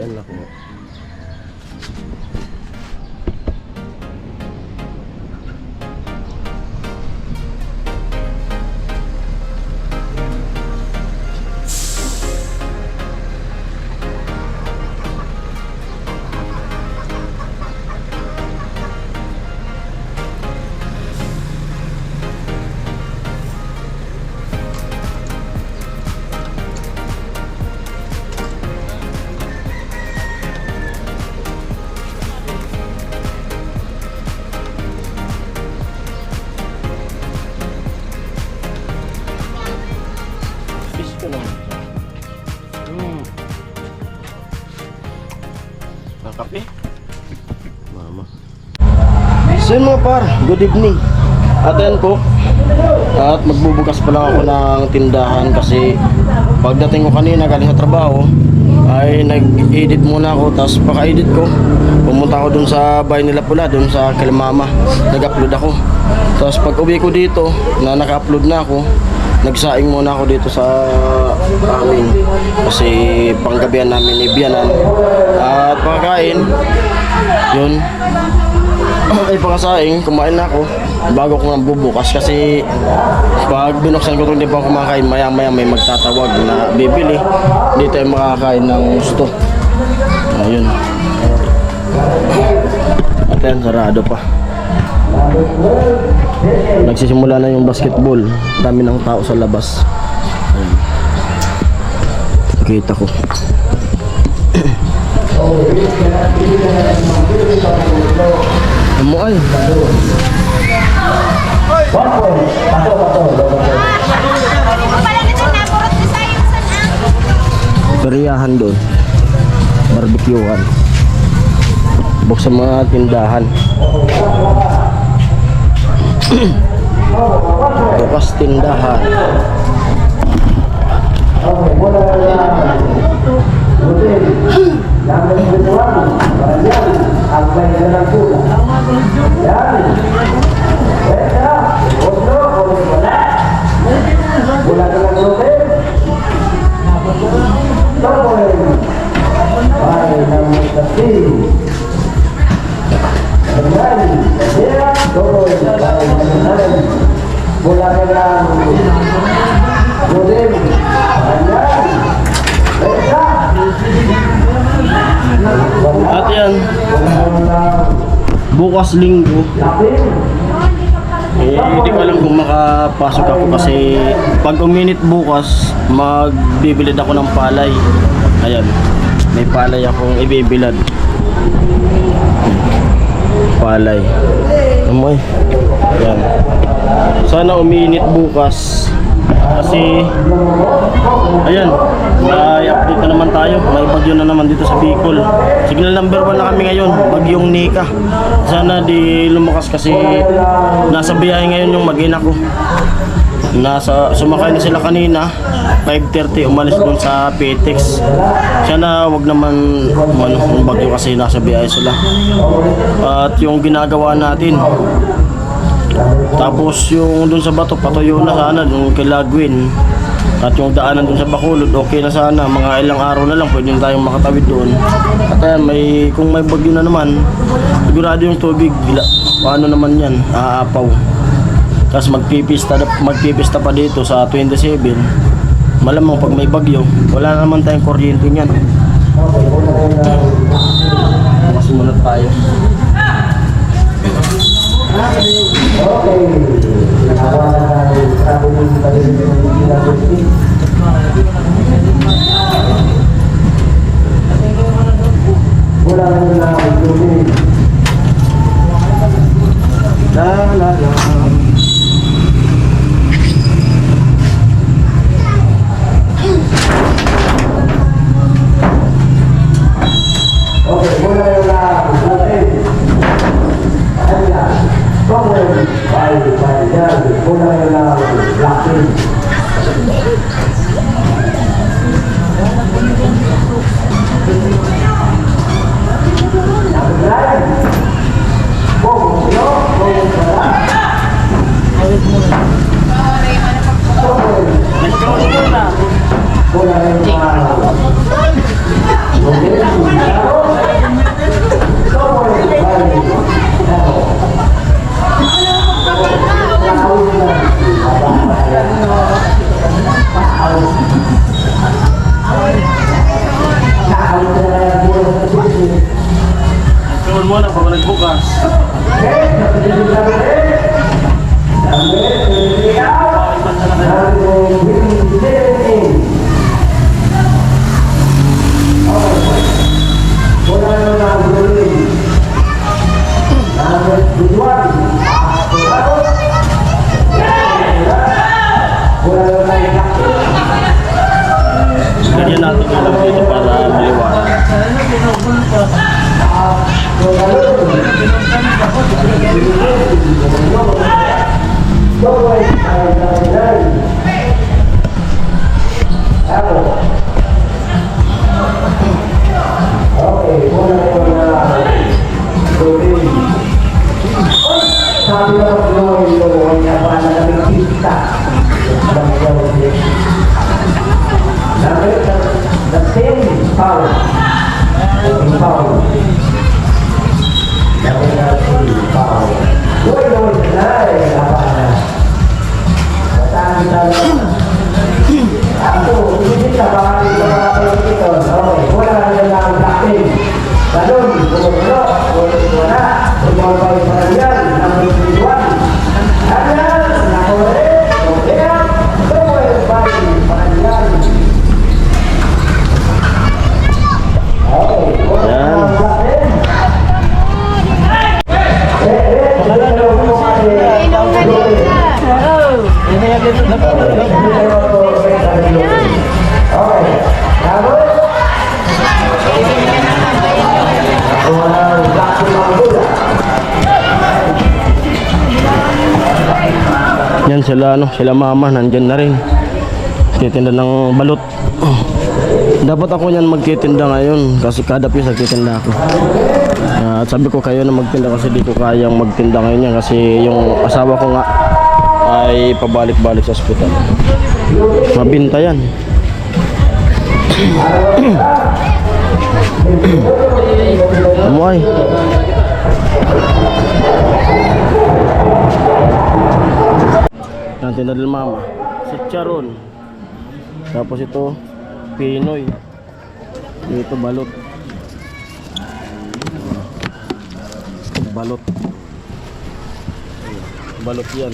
Ayan ako. Kape mama. So yun mga par, good evening. At yan po, at magbubukas pa lang ako ng tindahan kasi pagdating ko kanina galing sa trabaho ay nag-edit muna ako, tapos paka-edit ko pumunta ako dun sa bahay nila pula, dun sa Kalamama, nag-upload ako. Tapos pag uwi ko dito na naka-upload na ako, nagsaing muna ako dito sa amin kasi panggabihan namin ni Bianan at pagkain yun ay pangsaing, kumain na ako bago ko nang bubukas kasi pag binuksan ko ito hindi pa kumakain, maya maya may magtatawag na bibili, hindi tayo makakain ng gusto. Ayun, at yan, sarado pa. Nagsisimula na yung basketball, dami ng tao sa labas. Ayan. Nakita ko. Amo ay periyahan doon, barbecuehan, buksan mga tindahan. Bukas tindahan. At yan, bukas linggo, hindi ko alam kung makapasok ako kasi pag uminit bukas magbibilad ako ng palay. Ayan, may palay akong ibibilad. Palay amoy. Ayan, sana uminit bukas kasi ayan, may update na naman tayo, may bagyo na naman dito sa Bicol. Signal number 1 na kami ngayon, bagyong Nika. Sana di lumakas kasi nasa biyahe ngayon yung mag-ina ko. Sumakay na sila kanina 5:30, umalis dun sa PTX. Sana wag naman yung bagyo kasi nasa biyahe sila. At yung ginagawa natin, tapos yung dun sa Bato patuyo na sana dun kay Lagwin. At yung daanan dun sa Bacolod okay na sana, mga ilang araw na lang pwede na tayong makatawid doon. At ayan, kung may bagyo na naman, sigurado yung tubig paano naman yan, aapaw. Tapos magpipista pa dito sa 27. Malamang pag may bagyo wala naman tayong kuryente niyan. Mas muna tayo. nagbukas. Ganyan natin yung dito para maliwanag. Yan sila sila mama nandyan na rin. Titinda ng balot. Dapat ako niyan magtitinda ngayon kasi kada piece nagtitinda ako. At sabi ko kayo na magtinda kasi di ko kayang magtinda ngayon yan kasi yung asawa ko nga ay pabalik-balik sa ospital. Mabinta yan. Amoy. Ang tinda ng mama si Charon. Tapos ito Pinoy. Dito balot. Balot. Balot yan.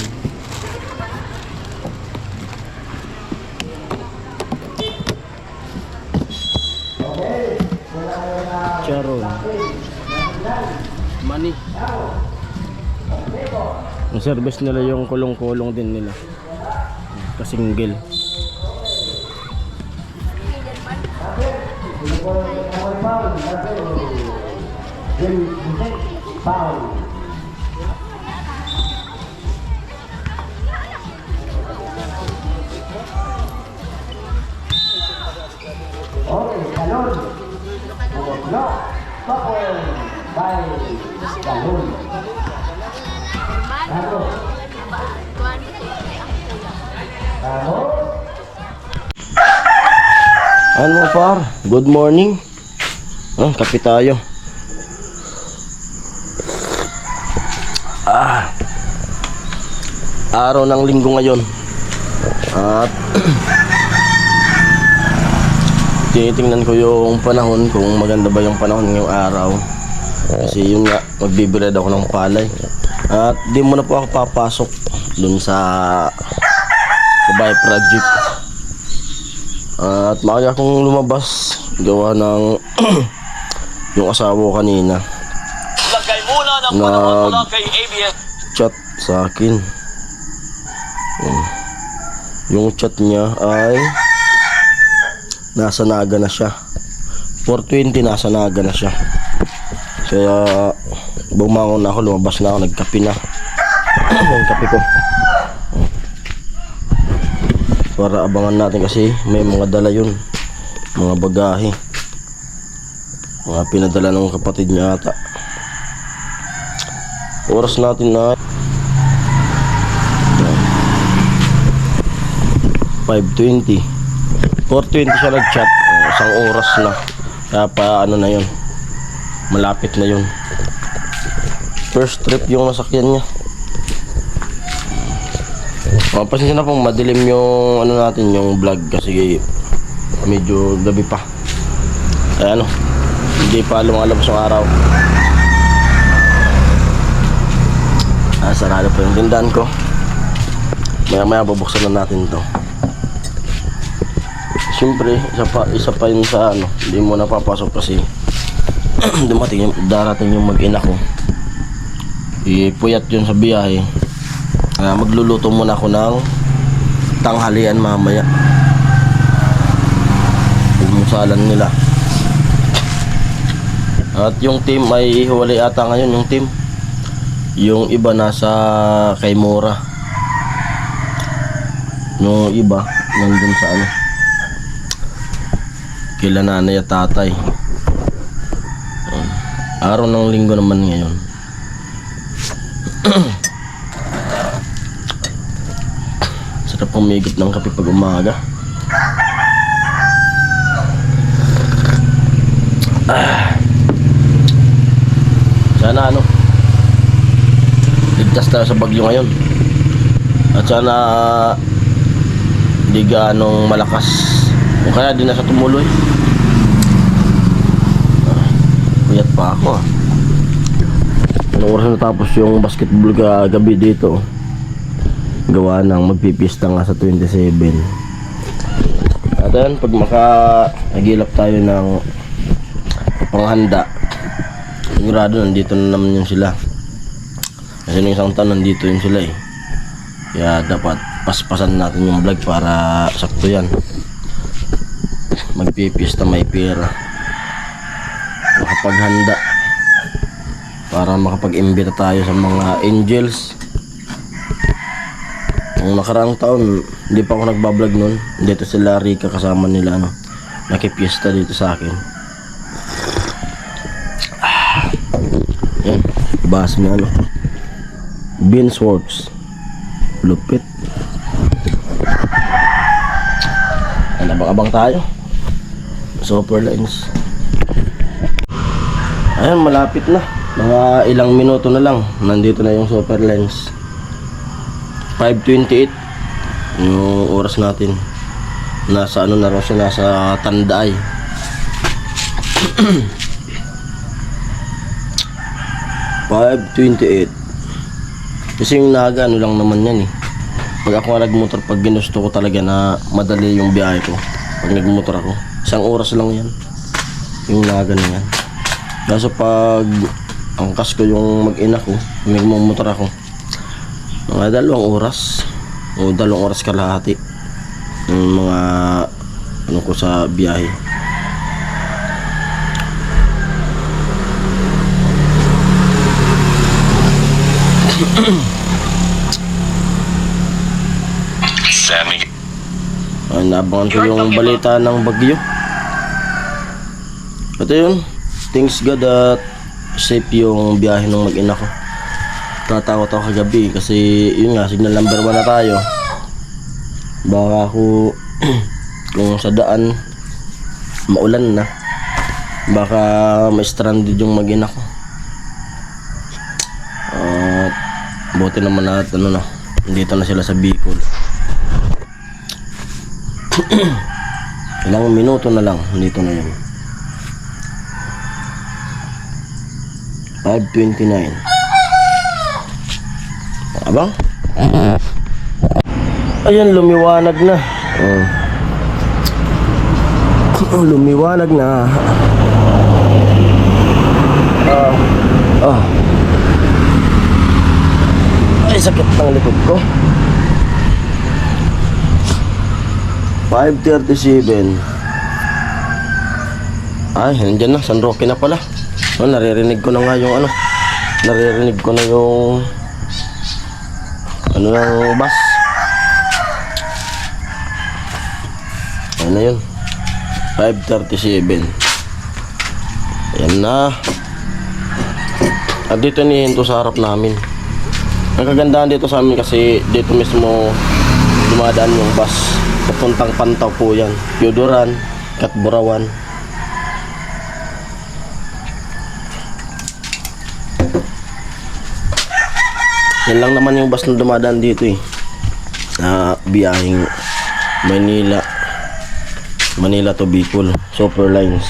Charon. Mani. Ang service nila yung kulong-kulong din nila. Kasinggil. Ano par? Good morning. Kape tayo. Araw ng linggo ngayon. At tinitingnan ko yung panahon kung maganda ba yung panahon ngayong araw. Kasi yun nga, magbibilad ako ng palay. At di muna po ako papasok dun sa bahay project. At maaga akong lumabas gawa ng yung asawa ko kanina nag-chat sa akin. Yung chat niya ay nasa Naga na siya. 4:20 nasa Naga na siya. Kaya bumangon na ako, lumabas na ako, nagkape na. Yung kape ko para abangan natin kasi may mga dala yun, mga bagahe, mga pinadala ng kapatid niya ata. Oras natin na 5:20. 4:20 siya nag-chat. Isang oras na. Kaya pa ano na yun, malapit na yun. First trip yung nasakyan niya. Pasensya na pong madilim yung ano natin, yung vlog kasi medyo gabi pa. Kaya hindi pa lumalabas yung araw. Sarado pa yung tindahan ko. Maya maya bubuksan na natin to. Siyempre isa pa yun sa ano, hindi mo napapasok kasi darating yung mag-ina ko. Ipuyat yun sa biyahe. Magluluto muna ako ng tanghalian mamaya. Umusalan nila. At yung team ay hiwalay ata ngayon yung team. Yung iba nasa kay Mora. Yung iba nandun sa ano, kila nanay at tatay. Araw ng linggo naman ngayon. Sarap pumigit ng kape pag umaga. Sana ano, ligtas tayo sa bagyo ngayon. At sana di ganong malakas. O kaya di na sa tumuloy. Puyat pa ako ah. Anong oras natapos yung basketball gabi dito? Gawa ng magpipista nga sa 27. At yan, pag makagilap tayo ng panghanda, sigurado nandito na naman yun sila. Kasi nung isang taon nandito yun sila eh. Kaya dapat paspasan natin yung vlog para sakto yan. Magpipista may pera, makapaghanda para makapag-imbita tayo sa mga angels. Nung nakaraang taon hindi pa ako nagbablog nun, dito sila Rika kasama nila ano, nakipiesta dito sa akin. Yan, bahas na ano, Beansworks, lupit. Abang-abang tayo. Super lines. Ayan, malapit na. Mga ilang minuto na lang nandito na yung super lens. 5:28 yung oras natin. Nasa ano na rin siya, nasa Tanday. 5:28. Kasi yung naga ano lang naman yan eh. Pag ako nagmotor, pag ginusto ko talaga na madali yung biyahe ko, pag nagmotor ako, isang oras lang yan yung naga na yan. Kaso pag angkas ko yung mag-ina ko, nagmumotor ako, mga 2 oras o 2 oras kalahati yung mga ano ko sa biyahe. Ay, naabangan ko yung balita ng bagyo. Ito yun, thanks God at safe yung biyahe ng mag-ina ko. Tatakot ako kagabi kasi yun nga, signal number 1 na tayo. Baka ako kung sa daan maulan na, baka ma-stranded yung mag-ina ko. At buti naman na ano na, dito na sila sa Bicol. Ilang minuto na lang dito na yun. 5:29. Abang? Ayan, lumiwanag na. Lumiwanag na. Ay, sakit ng likod ko. 5:37. Ay, nandiyan na, San Roque na pala. Naririnig ko na nga yung ano, naririnig ko na yung ano ng bus. Ayan na yun, 5:37. Ayan na. At dito nihinto sa harap namin. Ang kagandahan dito sa amin kasi dito mismo dumadaan yung bus papuntang Pantaw po yan, Piuduran, Katburawan. Yan lang naman yung bus na dumadaan dito eh, biyaheng Manila to Bicol, super lines.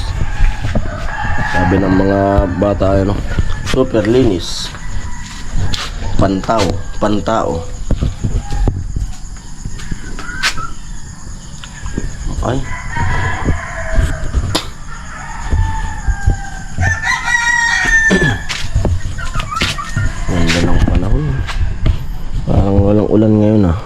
Sabi ng mga bata ano, super linis. Pantao. Pantao. Ay. Ganda ng panahon. Parang walang ulan ngayon ah.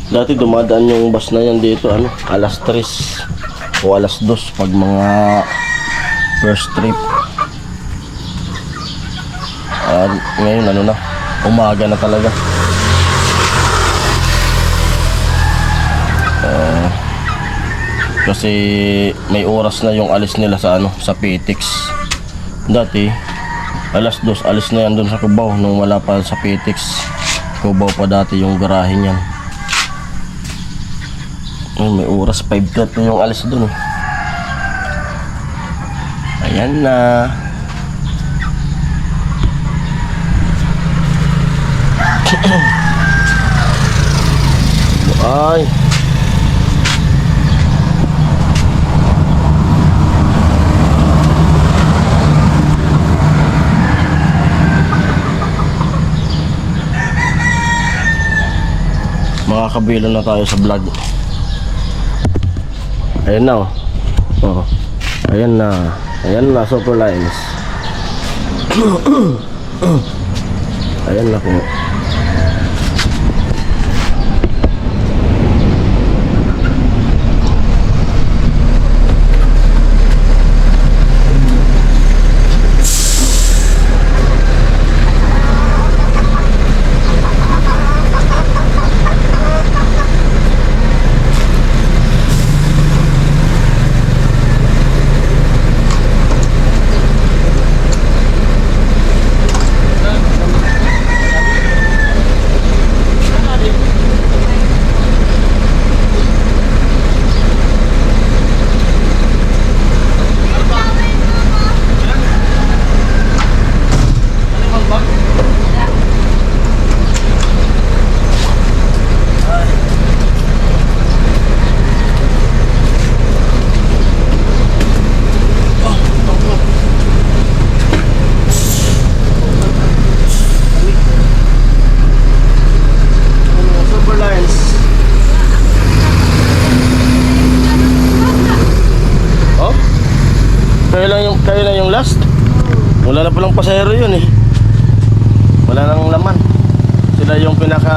Dati dumadaan yung bus na yan dito alas 3 o alas 2 pag mga first trip. Ngayon umaga na talaga. Kasi may oras na yung alis nila sa sa PTEX. Dati alas 2 alis na yan dun sa Cubao nung wala pa sa PTEX. Cubao pa dati yung garahe niyan. May oras 5:30 yung alis dun. Ayan na. Ay. Mga kabilo na tayo sa vlog. Ayan na oh. Oh. Ayan na. Ayan na, super lines. Ayan na po. Kayo lang yung last. Wala na palang pasahero yun eh. Wala nang laman. Sila yung pinaka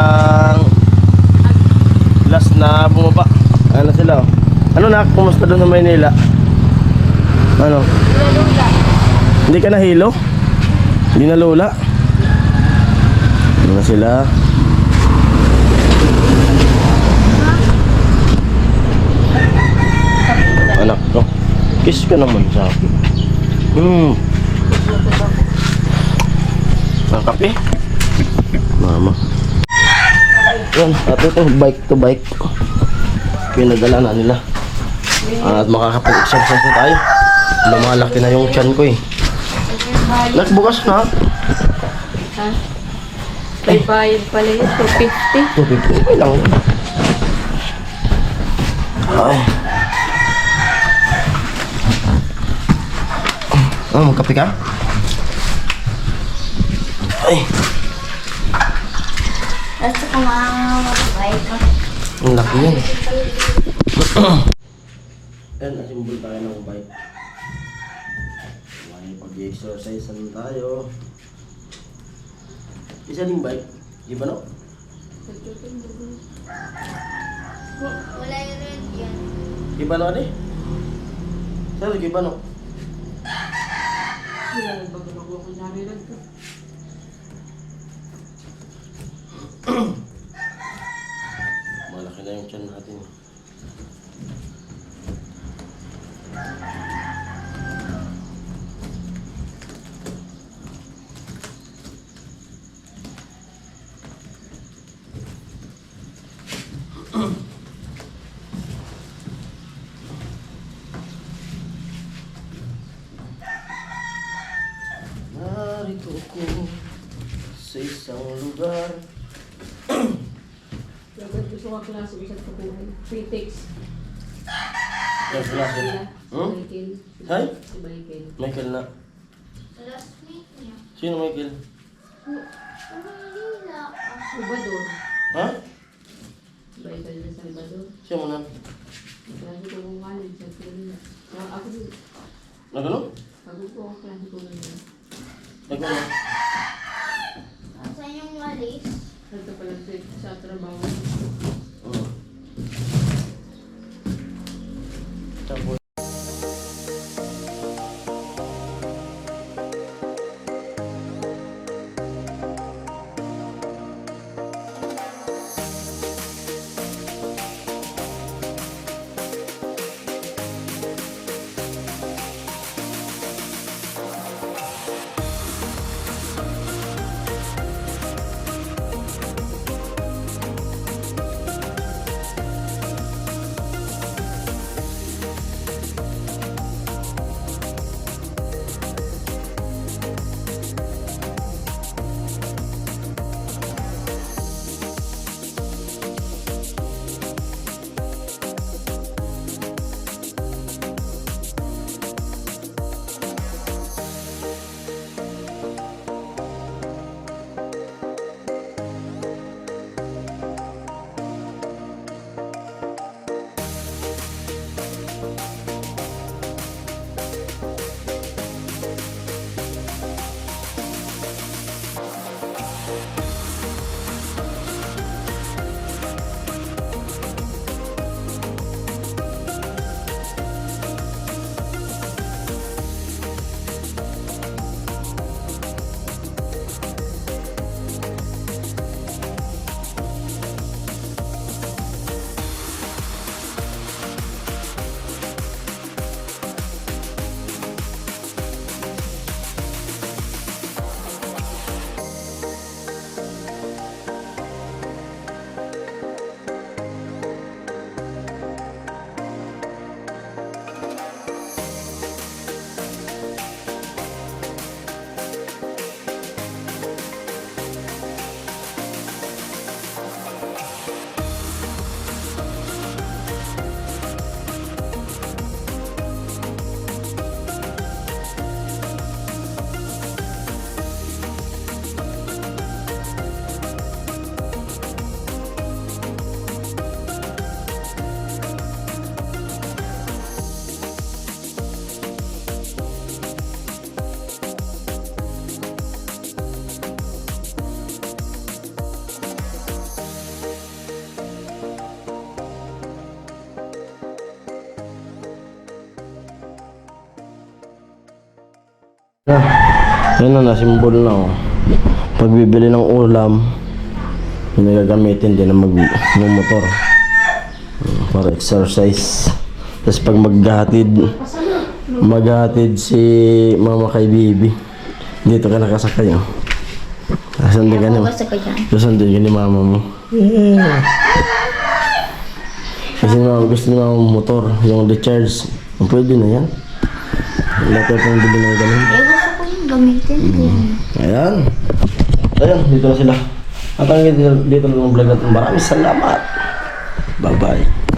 last na bumaba. Ano sila oh. Ano na, kumusta doon sa Maynila? Ano? Hindi ka nahilo? Hindi na lula? Ano na sila? Anak ko, kiss ka naman sa akin. Ang kape mama. Yan, at ito bike to bike pinadala na nila at makakapag-exercise na tayo. Lumalaki na yung tiyan ko eh. Nagbukas na ha? May bayad pala yun, 250. 250, okay lang. Ay. Oh, magkape ka? Ay. Basta kumamabay ka. Ang laki yan. Yan, asimbol tayo ng bike. May pag-exercise tayo. Isa din bike. Di ba no? Wala yung red yan. Di ba no, ade? Sir, di ba no? Malaki na yung tiyan natin. Narito ko sa isang lugar. Dapat gusto ka klase isang kapuhay. Free takes. Yung klase. Hmm? Michael. Hay? Si Michael. Michael na. Classmate niya. Sino Michael? Manila. Salvador. Ha? Michael na Salvador. Siya mo na. Klase ko kung kanin sa Manila. Ako din. Nagano? Ako po ang klase ko na. Nagano? Saan yung walis? Nagka pala sa trabaho. Oo. Tapos. Yan na, nasimbol na oh. Pagbibili ng ulam, yung nagagamitin din na mag-motor para exercise. Tapos pag maghatid si mama kay Bibi, dito ka nakasakay oh. Sasandin ka ni sasandin ka ni mama mo. Yeah. Kasi gusto ni mama mo motor, yung recharge. Pwede na yan. Lahat yung bili ng ganun. Gusto ko yung gamitin. Ayan. Ayan, dito na sila. At hanggang dito na ng vlog natin. Maraming salamat. Bye-bye.